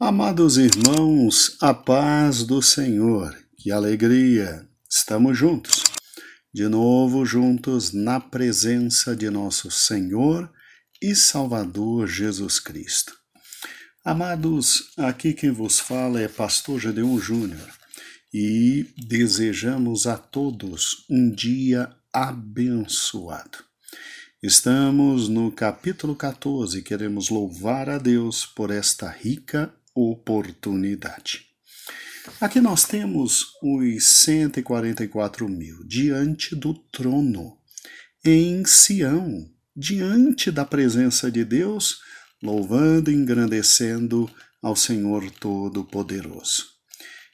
Amados irmãos, a paz do Senhor, que alegria! Estamos juntos, de novo juntos na presença de nosso Senhor e Salvador Jesus Cristo. Amados, aqui quem vos fala é Pastor Gedeon Júnior e desejamos a todos um dia abençoado. Estamos no capítulo 14 e queremos louvar a Deus por esta rica oportunidade. Aqui nós temos os 144 mil diante do trono, em Sião, diante da presença de Deus, louvando e engrandecendo ao Senhor Todo-Poderoso.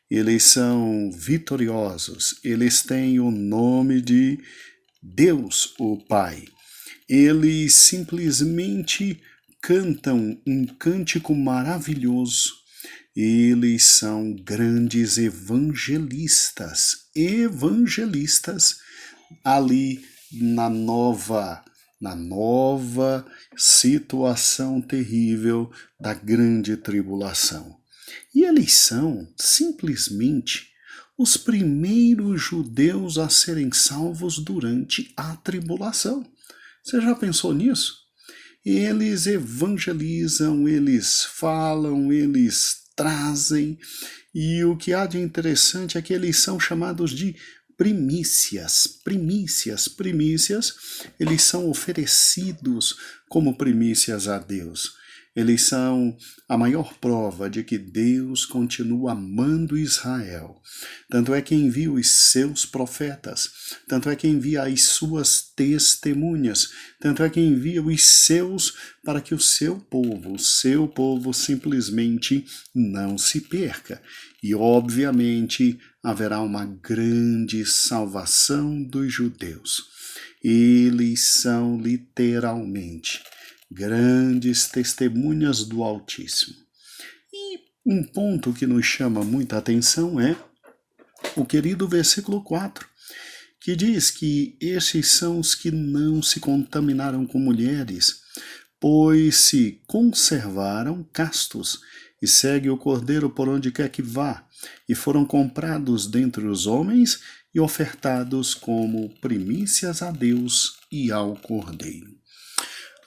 Eles são vitoriosos, eles têm o nome de Deus, o Pai. Eles simplesmente cantam um cântico maravilhoso. Eles são grandes evangelistas ali na nova situação terrível da grande tribulação. E eles são simplesmente os primeiros judeus a serem salvos durante a tribulação. Você já pensou nisso? Eles evangelizam, eles falam, eles trazem, e o que há de interessante é que eles são chamados de primícias, eles são oferecidos como primícias a Deus. Eles são a maior prova de que Deus continua amando Israel. Tanto é que envia os seus profetas, tanto é que envia as suas testemunhas, tanto é que envia os seus para que o seu povo simplesmente não se perca. E obviamente haverá uma grande salvação dos judeus. Eles são literalmente grandes testemunhas do Altíssimo. E um ponto que nos chama muita atenção é o querido versículo 4, que diz que esses são os que não se contaminaram com mulheres, pois se conservaram castos e seguem o Cordeiro por onde quer que vá, e foram comprados dentre os homens e ofertados como primícias a Deus e ao Cordeiro.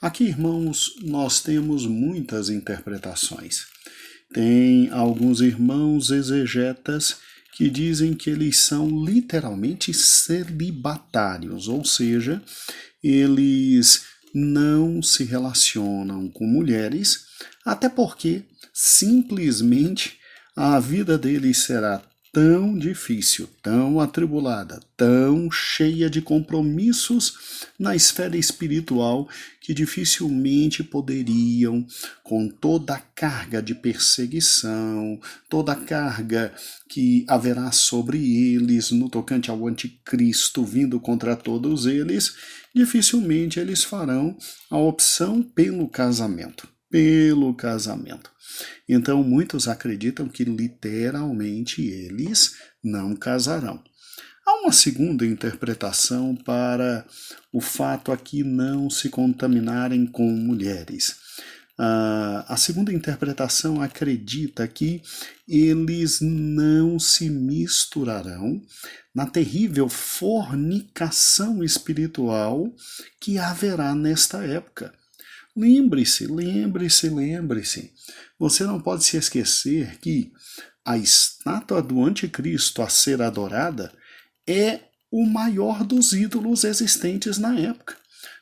Aqui, irmãos, nós temos muitas interpretações. Tem alguns irmãos exegetas que dizem que eles são literalmente celibatários, ou seja, eles não se relacionam com mulheres, até porque simplesmente a vida deles será tão difícil, tão atribulada, tão cheia de compromissos na esfera espiritual que dificilmente poderiam, com toda a carga de perseguição, toda a carga que haverá sobre eles no tocante ao anticristo vindo contra todos eles, dificilmente eles farão a opção pelo casamento. Então, muitos acreditam que literalmente eles não casarão. Há uma segunda interpretação para o fato aqui não se contaminarem com mulheres. A segunda interpretação acredita que eles não se misturarão na terrível fornicação espiritual que haverá nesta época. Lembre-se. Você não pode se esquecer que a estátua do anticristo a ser adorada é o maior dos ídolos existentes na época.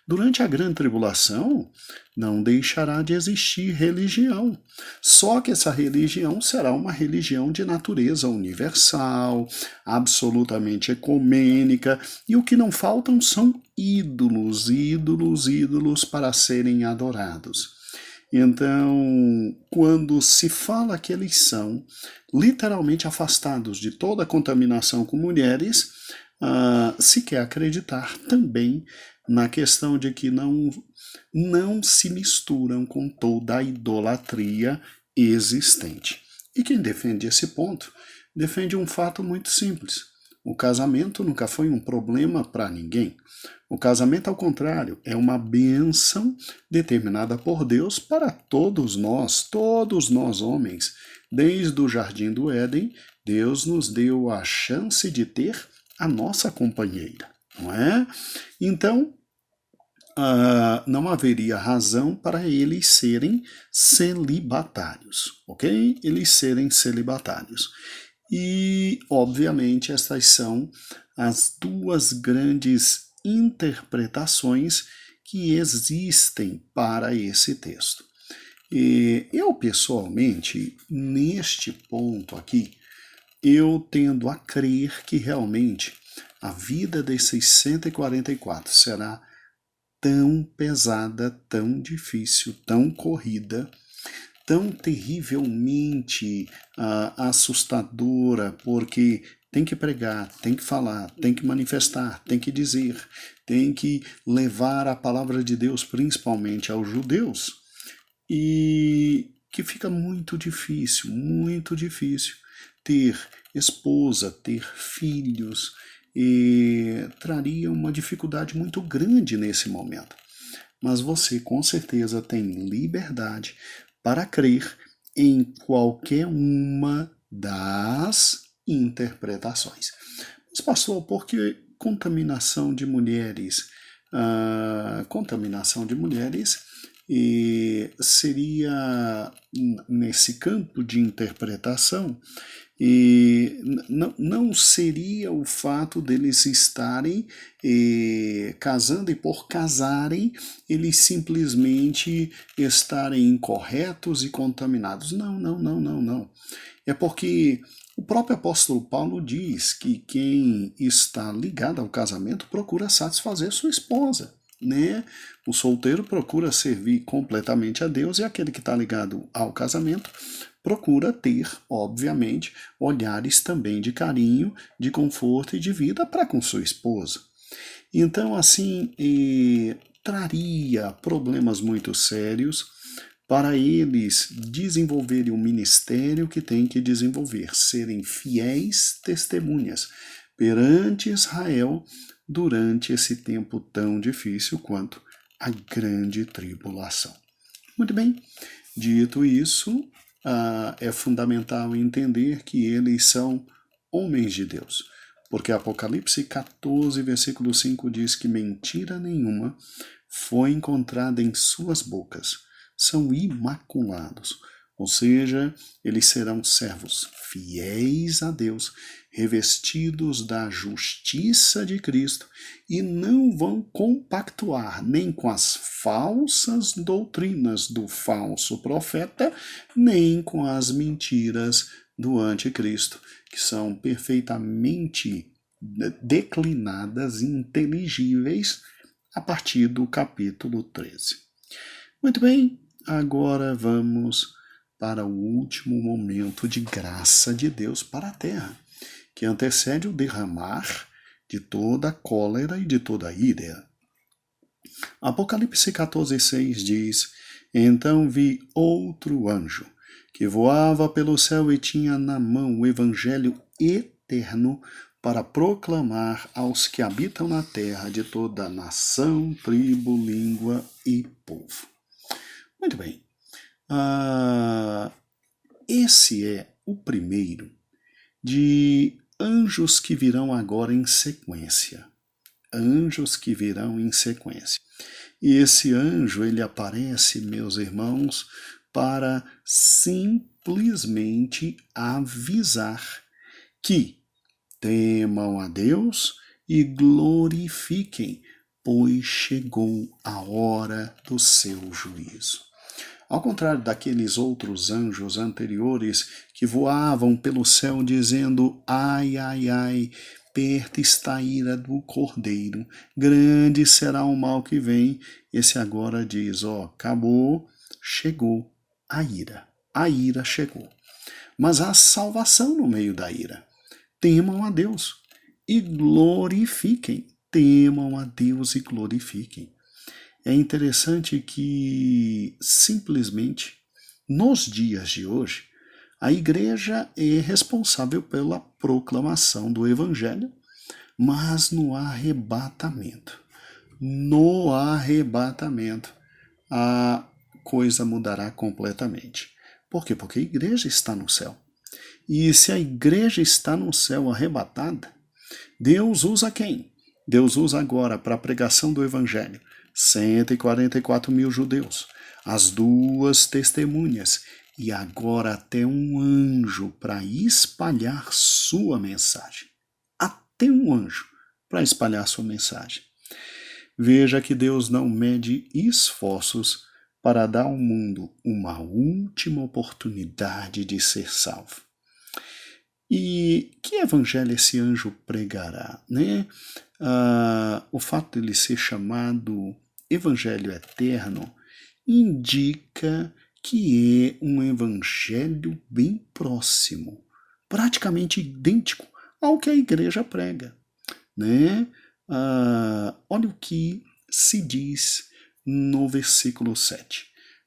Durante a grande tribulação, não deixará de existir religião. Só que essa religião será uma religião de natureza universal, absolutamente ecumênica, e o que não faltam são ídolos para serem adorados. Então, quando se fala que eles são literalmente afastados de toda contaminação com mulheres, se quer acreditar também na questão de que não se misturam com toda a idolatria existente. E quem defende esse ponto, defende um fato muito simples. O casamento nunca foi um problema para ninguém. O casamento, ao contrário, é uma bênção determinada por Deus para todos nós homens. Desde o Jardim do Éden, Deus nos deu a chance de ter a nossa companheira, não é? Então, não haveria razão para eles serem celibatários, ok? Eles serem celibatários. E, obviamente, essas são as duas grandes interpretações que existem para esse texto. E eu, pessoalmente, neste ponto aqui, eu tendo a crer que realmente a vida desses 144 será tão pesada, tão difícil, tão corrida, tão terrivelmente assustadora, porque tem que pregar, tem que falar, tem que manifestar, tem que dizer, tem que levar a palavra de Deus principalmente aos judeus, e que fica muito difícil ter esposa, ter filhos, e traria uma dificuldade muito grande nesse momento. Mas você com certeza tem liberdade para crer em qualquer uma das interpretações. Mas, pastor, por que contaminação de mulheres? Contaminação de mulheres seria, nesse campo de interpretação, e não seria o fato deles estarem casando e por casarem eles simplesmente estarem incorretos e contaminados. Não. É porque o próprio apóstolo Paulo diz que quem está ligado ao casamento procura satisfazer sua esposa, né? O solteiro procura servir completamente a Deus, e aquele que está ligado ao casamento procura ter, obviamente, olhares também de carinho, de conforto e de vida para com sua esposa. Então, assim, traria problemas muito sérios para eles desenvolverem o ministério que têm que desenvolver, serem fiéis testemunhas perante Israel durante esse tempo tão difícil quanto a grande tribulação. Muito bem, dito isso, é fundamental entender que eles são homens de Deus, porque Apocalipse 14, versículo 5 diz que mentira nenhuma foi encontrada em suas bocas, são imaculados, ou seja, eles serão servos fiéis a Deus, revestidos da justiça de Cristo, e não vão compactuar nem com as falsas doutrinas do falso profeta, nem com as mentiras do anticristo, que são perfeitamente declinadas e inteligíveis a partir do capítulo 13. Muito bem, agora vamos para o último momento de graça de Deus para a terra, que antecede o derramar de toda a cólera e de toda a ira. Apocalipse 14:6 diz: Então vi outro anjo, que voava pelo céu e tinha na mão o evangelho eterno para proclamar aos que habitam na terra de toda nação, tribo, língua e povo. Muito bem. Esse é o primeiro de anjos que virão agora em sequência. Anjos que virão em sequência. E esse anjo, ele aparece, meus irmãos, para simplesmente avisar que temam a Deus e glorifiquem, pois chegou a hora do seu juízo. Ao contrário daqueles outros anjos anteriores que voavam pelo céu dizendo: ai, ai, ai, perto está a ira do Cordeiro, grande será o mal que vem. Esse agora diz: acabou, chegou a ira chegou. Mas há salvação no meio da ira. Temam a Deus e glorifiquem. Temam a Deus e glorifiquem. É interessante que, simplesmente, nos dias de hoje, a igreja é responsável pela proclamação do Evangelho mas no arrebatamento. No arrebatamento, a coisa mudará completamente. Por quê? Porque a igreja está no céu. E se a igreja está no céu arrebatada, Deus usa quem? Deus usa agora para a pregação do evangelho 144 mil judeus, as duas testemunhas e agora até um anjo para espalhar sua mensagem. Até um anjo para espalhar sua mensagem. Veja que Deus não mede esforços para dar ao mundo uma última oportunidade de ser salvo. E que evangelho esse anjo pregará, né? O fato de ele ser chamado evangelho eterno indica que é um evangelho bem próximo, praticamente idêntico ao que a igreja prega, né? Olha o que se diz no versículo 7.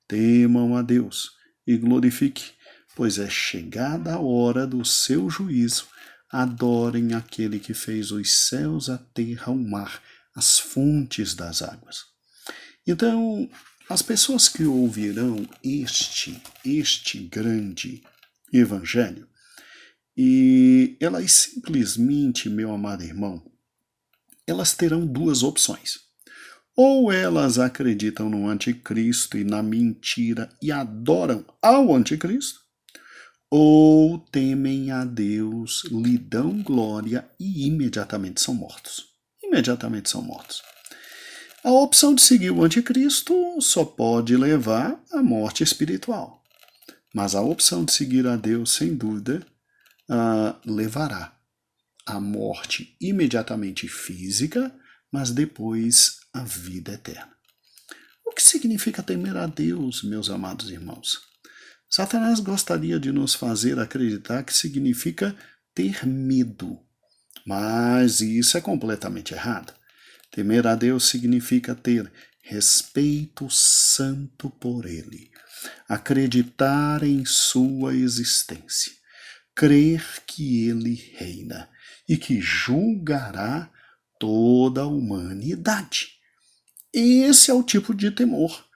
Temam a Deus e glorifique, pois é chegada a hora do seu juízo. Adorem aquele que fez os céus, a terra, o mar, as fontes das águas. Então, as pessoas que ouvirão este grande evangelho, e elas simplesmente, meu amado irmão, elas terão duas opções. Ou elas acreditam no anticristo e na mentira e adoram ao anticristo, ou temem a Deus, lhe dão glória e imediatamente são mortos. Imediatamente são mortos. A opção de seguir o anticristo só pode levar à morte espiritual. Mas a opção de seguir a Deus, sem dúvida, levará à morte imediatamente física, mas depois à vida eterna. O que significa temer a Deus, meus amados irmãos? Satanás gostaria de nos fazer acreditar que significa ter medo, mas isso é completamente errado. Temer a Deus significa ter respeito santo por Ele, acreditar em sua existência, crer que Ele reina e que julgará toda a humanidade. Esse é o tipo de temor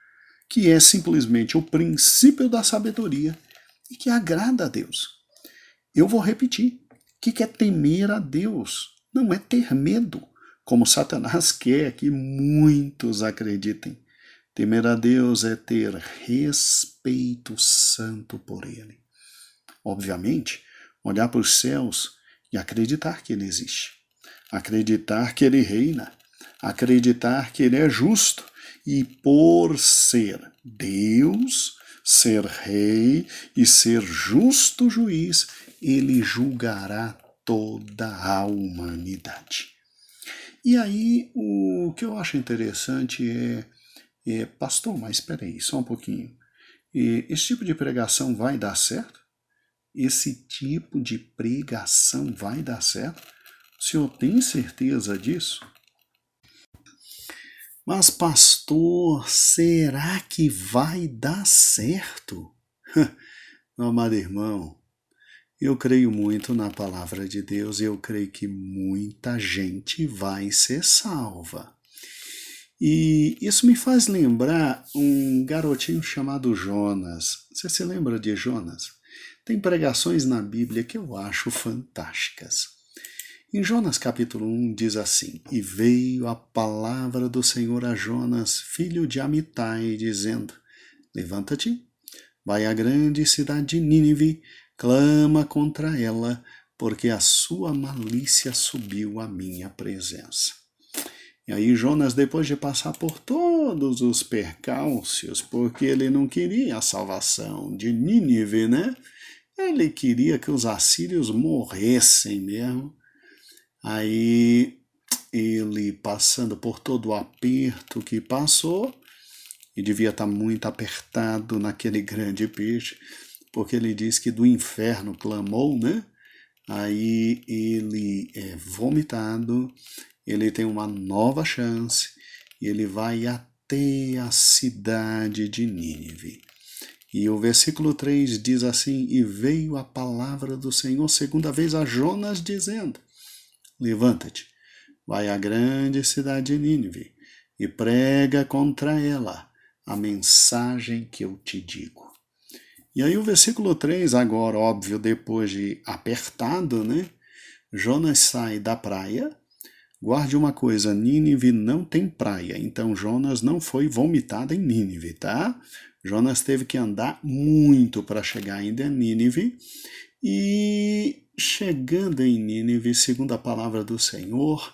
que é simplesmente o princípio da sabedoria e que agrada a Deus. Eu vou repetir, o que é temer a Deus? Não é ter medo, como Satanás quer que muitos acreditem. Temer a Deus é ter respeito santo por Ele. Obviamente, olhar para os céus e acreditar que Ele existe. Acreditar que Ele reina. Acreditar que Ele é justo. E por ser Deus, ser rei e ser justo juiz, Ele julgará toda a humanidade. E aí, o que eu acho interessante pastor, mas espera aí, só um pouquinho. Esse tipo de pregação vai dar certo? Esse tipo de pregação vai dar certo? O senhor tem certeza disso? Mas, pastor, será que vai dar certo? Meu amado irmão, eu creio muito na palavra de Deus e eu creio que muita gente vai ser salva. E isso me faz lembrar um garotinho chamado Jonas. Você se lembra de Jonas? Tem pregações na Bíblia que eu acho fantásticas. Em Jonas capítulo 1 diz assim: E veio a palavra do Senhor a Jonas, filho de Amitai, dizendo: Levanta-te, vai à grande cidade de Nínive, clama contra ela, porque a sua malícia subiu à minha presença. E aí Jonas, depois de passar por todos os percalços, porque ele não queria a salvação de Nínive, né? Ele queria que os assírios morressem mesmo. Aí ele, passando por todo o aperto que passou, e devia estar muito apertado naquele grande peixe, porque ele diz que do inferno clamou, né? Aí ele é vomitado, ele tem uma nova chance, e ele vai até a cidade de Nínive. E o versículo 3 diz assim: E veio a palavra do Senhor segunda vez a Jonas, dizendo: Levanta-te, vai à grande cidade de Nínive e prega contra ela a mensagem que eu te digo. E aí o versículo 3, agora, óbvio, depois de apertado, né? Jonas sai da praia. Guarde uma coisa, Nínive não tem praia, então Jonas não foi vomitado em Nínive, tá? Jonas teve que andar muito para chegar ainda em Nínive, e chegando em Nínive, segundo a palavra do Senhor,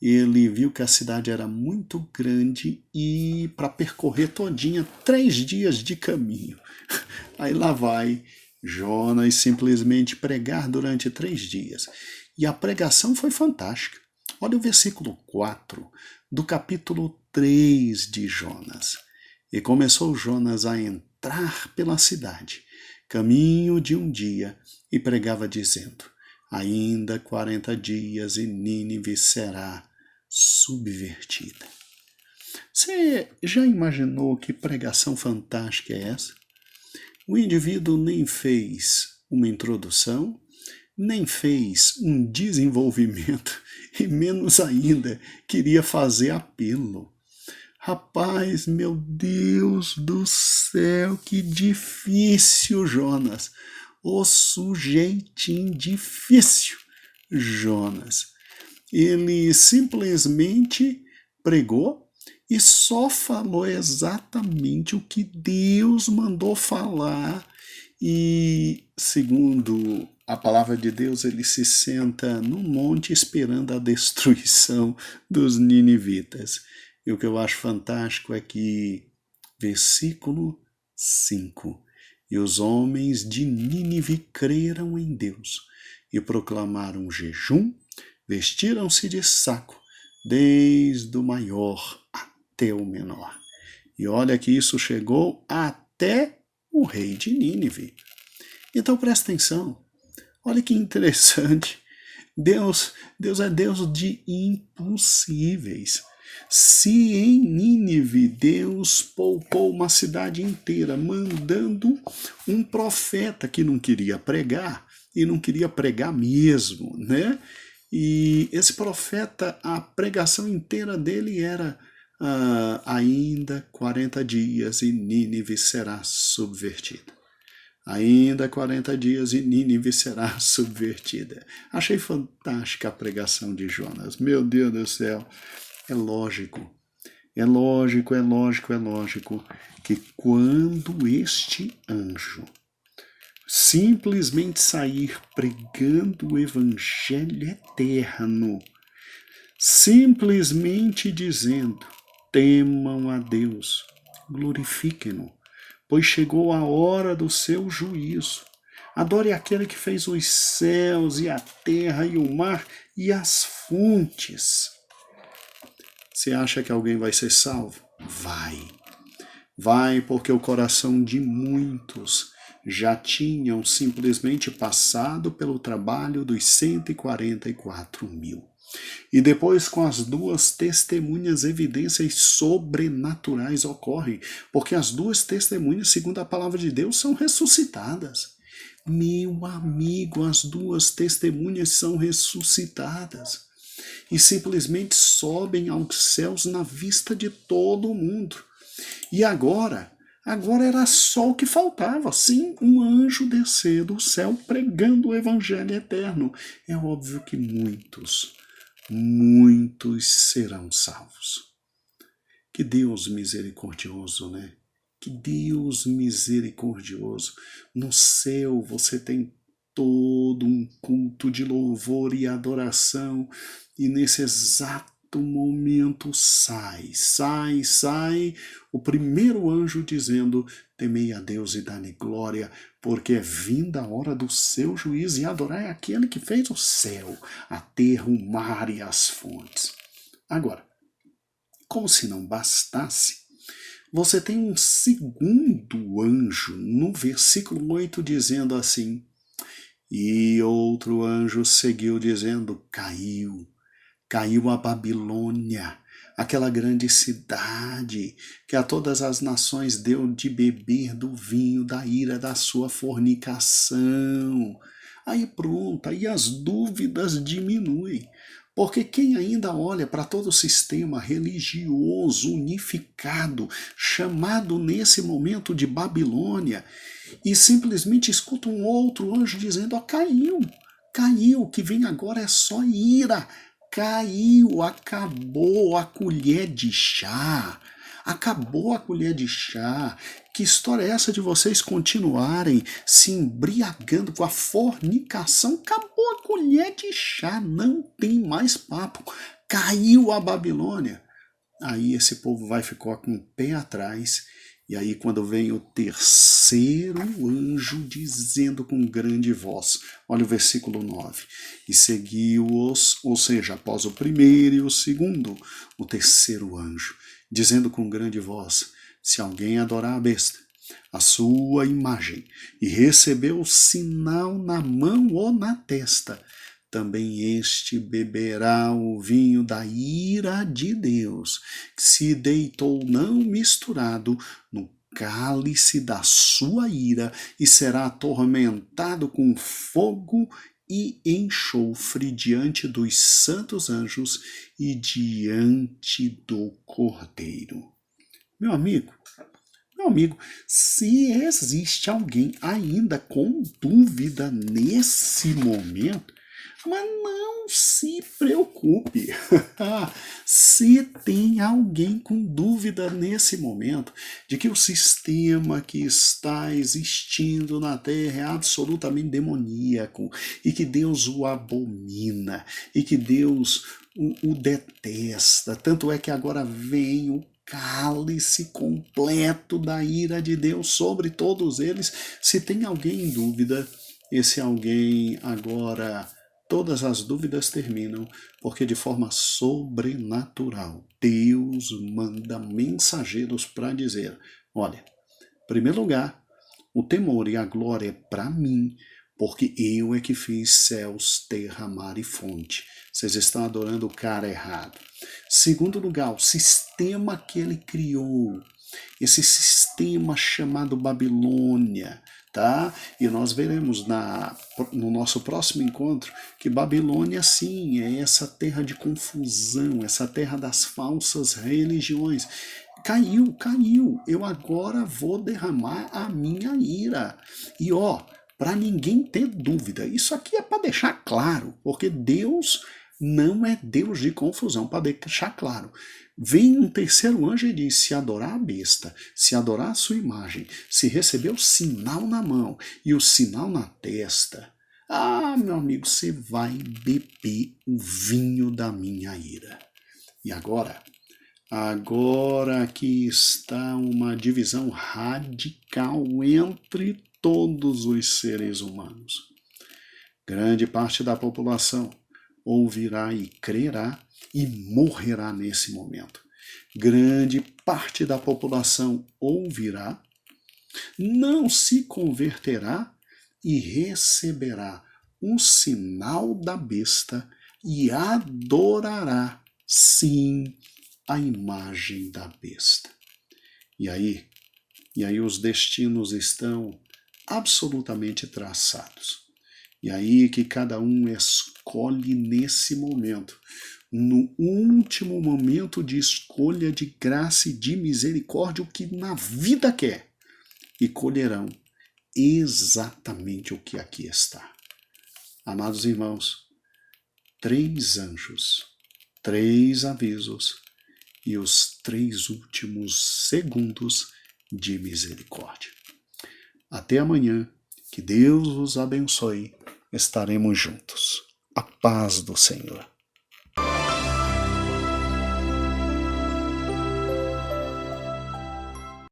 ele viu que a cidade era muito grande e para percorrer todinha 3 dias de caminho. Aí lá vai Jonas simplesmente pregar durante 3 dias. E a pregação foi fantástica. Olha o versículo 4 do capítulo 3 de Jonas. E começou Jonas a entrar pela cidade, caminho de um dia, e pregava dizendo: ainda 40 dias e Nínive será subvertida. Você já imaginou que pregação fantástica é essa? O indivíduo nem fez uma introdução, nem fez um desenvolvimento e menos ainda queria fazer apelo. Rapaz, meu Deus do céu, que difícil, Jonas. O sujeitinho difícil, Jonas. Ele simplesmente pregou e só falou exatamente o que Deus mandou falar. E, segundo a palavra de Deus, ele se senta no monte esperando a destruição dos ninivitas. E o que eu acho fantástico é que, versículo 5, e os homens de Nínive creram em Deus e proclamaram jejum, vestiram-se de saco, desde o maior até o menor. E olha que isso chegou até o rei de Nínive. Então presta atenção, olha que interessante. Deus é Deus de impossíveis. Se em Nínive Deus poupou uma cidade inteira, mandando um profeta que não queria pregar, e não queria pregar mesmo, né? E esse profeta, a pregação inteira dele era: ainda 40 dias e Nínive será subvertida. Ainda 40 dias e Nínive será subvertida. Achei fantástica a pregação de Jonas. Meu Deus do céu. É lógico que quando este anjo simplesmente sair pregando o evangelho eterno, simplesmente dizendo: temam a Deus, glorifiquem-no, pois chegou a hora do seu juízo. Adore aquele que fez os céus e a terra e o mar e as fontes. Você acha que alguém vai ser salvo? Vai, porque o coração de muitos já tinham simplesmente passado pelo trabalho dos 144 mil. E depois, com as duas testemunhas, evidências sobrenaturais ocorrem, porque as duas testemunhas, segundo a palavra de Deus, são ressuscitadas. Meu amigo, as duas testemunhas são ressuscitadas e simplesmente sobem aos céus na vista de todo mundo. E agora era só o que faltava, sim, um anjo descer do céu pregando o evangelho eterno. É óbvio que muitos serão salvos. Que Deus misericordioso, né? Que Deus misericordioso. No céu você tem todo um culto de louvor e adoração, e nesse exato momento sai o primeiro anjo dizendo: temei a Deus e dá-lhe glória, porque é vinda a hora do seu juízo, e adorai aquele que fez o céu, a terra, o mar e as fontes. Agora, como se não bastasse, você tem um segundo anjo no versículo 8 dizendo assim: e outro anjo seguiu dizendo: caiu a Babilônia, aquela grande cidade que a todas as nações deu de beber do vinho da ira da sua fornicação. Aí pronto, aí as dúvidas diminuem, Porque quem ainda olha para todo o sistema religioso unificado, chamado nesse momento de Babilônia, e simplesmente escuta um outro anjo dizendo: ó, caiu, caiu, o que vem agora é só ira, caiu, acabou a colher de chá. Acabou a colher de chá. Que história é essa de vocês continuarem se embriagando com a fornicação? Acabou a colher de chá, não tem mais papo. Caiu a Babilônia. Aí esse povo vai ficar com o pé atrás. E aí quando vem o terceiro anjo dizendo com grande voz, olha o versículo 9, e seguiu-os, ou seja, após o primeiro e o segundo, o terceiro anjo, dizendo com grande voz: se alguém adorar a besta, a sua imagem, e receber o sinal na mão ou na testa, também este beberá o vinho da ira de Deus, que se deitou não misturado no cálice da sua ira, e será atormentado com fogo e enxofre diante dos santos anjos e diante do Cordeiro. Meu amigo, se existe alguém ainda com dúvida nesse momento, mas não se preocupe. Se tem alguém com dúvida nesse momento de que o sistema que está existindo na Terra é absolutamente demoníaco e que Deus o abomina e que Deus o detesta, tanto é que agora vem o cálice completo da ira de Deus sobre todos eles. Se tem alguém em dúvida, esse alguém agora, todas as dúvidas terminam, porque de forma sobrenatural Deus manda mensageiros para dizer: olha, em primeiro lugar, o temor e a glória é para mim, porque eu é que fiz céus, terra, mar e fonte. Vocês estão adorando o cara errado. Segundo lugar, o sistema que ele criou, esse sistema chamado Babilônia, tá? E nós veremos no nosso próximo encontro que Babilônia, sim, é essa terra de confusão, essa terra das falsas religiões. Caiu, eu agora vou derramar a minha ira. E para ninguém ter dúvida, isso aqui é para deixar claro, porque Deus não é Deus de confusão, para deixar claro. Vem um terceiro anjo e diz: se adorar a besta, se adorar a sua imagem, se receber o sinal na mão e o sinal na testa, meu amigo, você vai beber o vinho da minha ira. E agora aqui está uma divisão radical entre todos os seres humanos. Grande parte da população ouvirá e crerá e morrerá nesse momento. Grande parte da população ouvirá, não se converterá e receberá um sinal da besta e adorará, sim, a imagem da besta. E aí os destinos estão absolutamente traçados. E aí que cada um escolhe nesse momento, no último momento de escolha de graça e de misericórdia, o que na vida quer, e colherão exatamente o que aqui está. Amados irmãos, 3 anjos, 3 avisos e os 3 últimos segundos de misericórdia. Até amanhã, que Deus os abençoe, estaremos juntos. A paz do Senhor.